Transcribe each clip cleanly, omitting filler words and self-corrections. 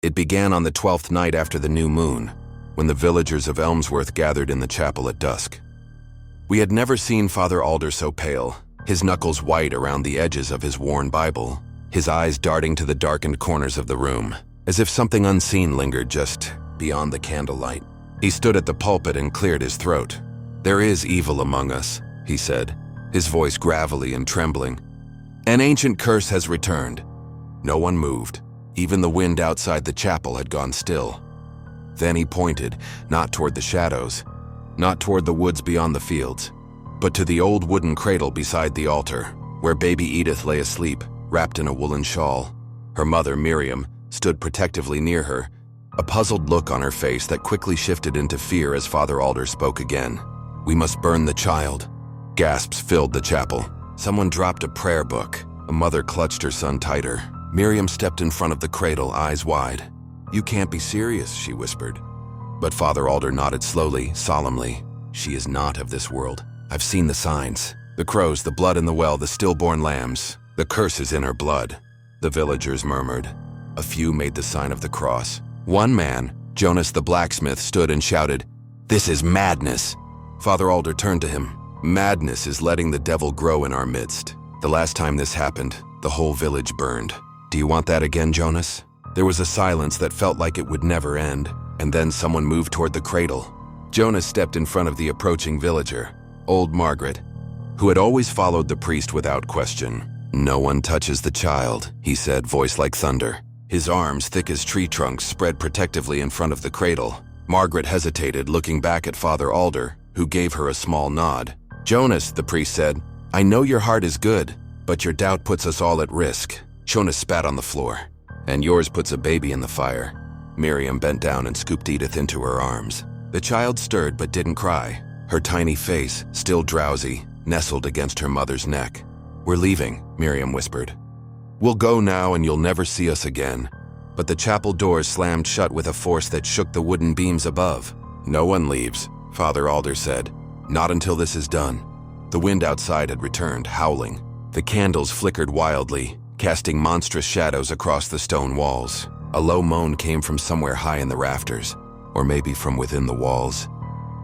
It began on the 12th night after the new moon, when the villagers of Elmsworth gathered in the chapel at dusk. We had never seen Father Alder so pale, his knuckles white around the edges of his worn Bible, his eyes darting to the darkened corners of the room, as if something unseen lingered just beyond the candlelight. He stood at the pulpit and cleared his throat. "There is evil among us," he said, his voice gravelly and trembling. "An ancient curse has returned." No one moved. Even the wind outside the chapel had gone still. Then he pointed, not toward the shadows, not toward the woods beyond the fields, but to the old wooden cradle beside the altar, where baby Edith lay asleep, wrapped in a woolen shawl. Her mother, Miriam, stood protectively near her, a puzzled look on her face that quickly shifted into fear as Father Alder spoke again. "We must burn the child." Gasps filled the chapel. Someone dropped a prayer book. A mother clutched her son tighter. Miriam stepped in front of the cradle, eyes wide. "You can't be serious," she whispered. But Father Alder nodded slowly, solemnly. "She is not of this world. I've seen the signs. The crows, the blood in the well, the stillborn lambs. The curse is in her blood." The villagers murmured. A few made the sign of the cross. One man, Jonas the blacksmith, stood and shouted, "This is madness." Father Alder turned to him. "Madness is letting the devil grow in our midst. The last time this happened, the whole village burned. Do you want that again, Jonas?" There was a silence that felt like it would never end, and then someone moved toward the cradle. Jonas stepped in front of the approaching villager, old Margaret, who had always followed the priest without question. "No one touches the child," he said, voice like thunder. His arms, thick as tree trunks, spread protectively in front of the cradle. Margaret hesitated, looking back at Father Alder, who gave her a small nod. "Jonas," the priest said, "I know your heart is good, but your doubt puts us all at risk." Jonas spat on the floor. "And yours puts a baby in the fire." Miriam bent down and scooped Edith into her arms. The child stirred but didn't cry. Her tiny face, still drowsy, nestled against her mother's neck. "We're leaving," Miriam whispered. "We'll go now and you'll never see us again." But the chapel doors slammed shut with a force that shook the wooden beams above. "No one leaves," Father Alder said. "Not until this is done." The wind outside had returned, howling. The candles flickered wildly, casting monstrous shadows across the stone walls. A low moan came from somewhere high in the rafters, or maybe from within the walls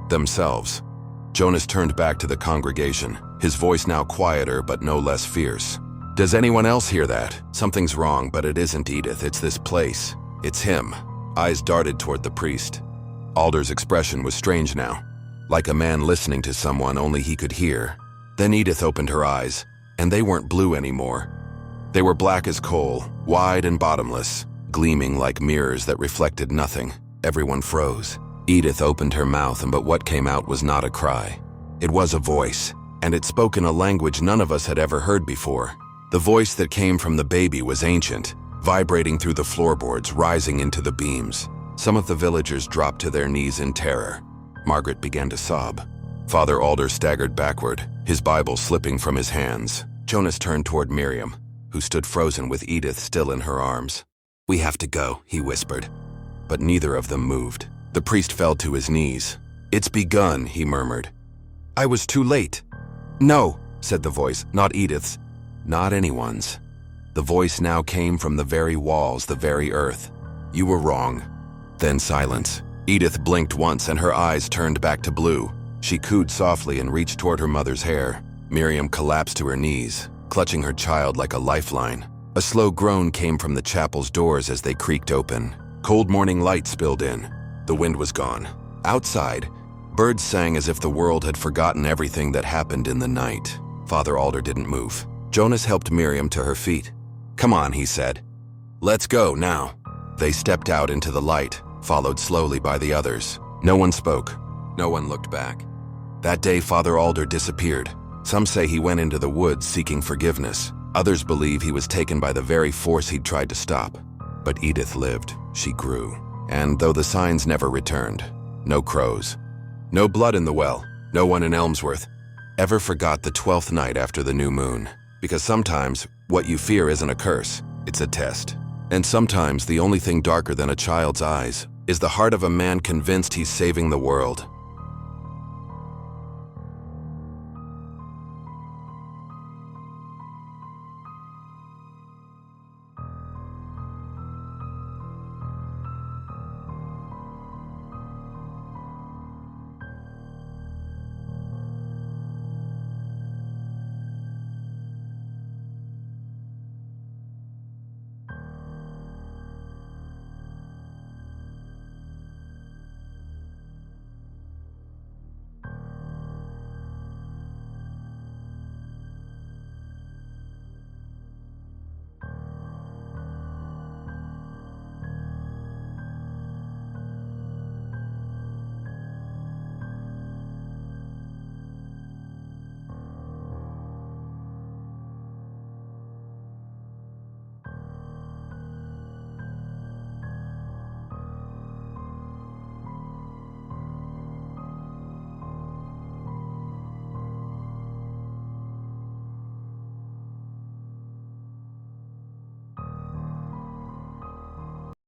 themselves. Jonas turned back to the congregation, his voice now quieter but no less fierce. "Does anyone else hear that? Something's wrong, but it isn't Edith, it's this place. It's him." Eyes darted toward the priest. Alder's expression was strange now, like a man listening to someone only he could hear. Then Edith opened her eyes, and they weren't blue anymore. They were black as coal, wide and bottomless, gleaming like mirrors that reflected nothing. Everyone froze. Edith opened her mouth, but what came out was not a cry. It was a voice, and it spoke in a language none of us had ever heard before. The voice that came from the baby was ancient, vibrating through the floorboards, rising into the beams. Some of the villagers dropped to their knees in terror. Margaret began to sob. Father Alder staggered backward, his Bible slipping from his hands. Jonas turned toward Miriam, who stood frozen with Edith still in her arms. "We have to go," he whispered. But neither of them moved. The priest fell to his knees. "It's begun," he murmured. "I was too late." "No," said the voice, not Edith's, not anyone's. The voice now came from the very walls, the very earth. "You were wrong." Then silence. Edith blinked once and her eyes turned back to blue. She cooed softly and reached toward her mother's hair. Miriam collapsed to her knees, clutching her child like a lifeline. A slow groan came from the chapel's doors as they creaked open. Cold morning light spilled in. The wind was gone. Outside, birds sang as if the world had forgotten everything that happened in the night. Father Alder didn't move. Jonas helped Miriam to her feet. "Come on," he said. "Let's go now." They stepped out into the light, followed slowly by the others. No one spoke. No one looked back. That day, Father Alder disappeared. Some say he went into the woods seeking forgiveness. Others believe he was taken by the very force he'd tried to stop. But Edith lived. She grew. And though the signs never returned, no crows, no blood in the well, no one in Elmsworth ever forgot the 12th night after the new moon. Because sometimes what you fear isn't a curse, it's a test. And sometimes the only thing darker than a child's eyes is the heart of a man convinced he's saving the world.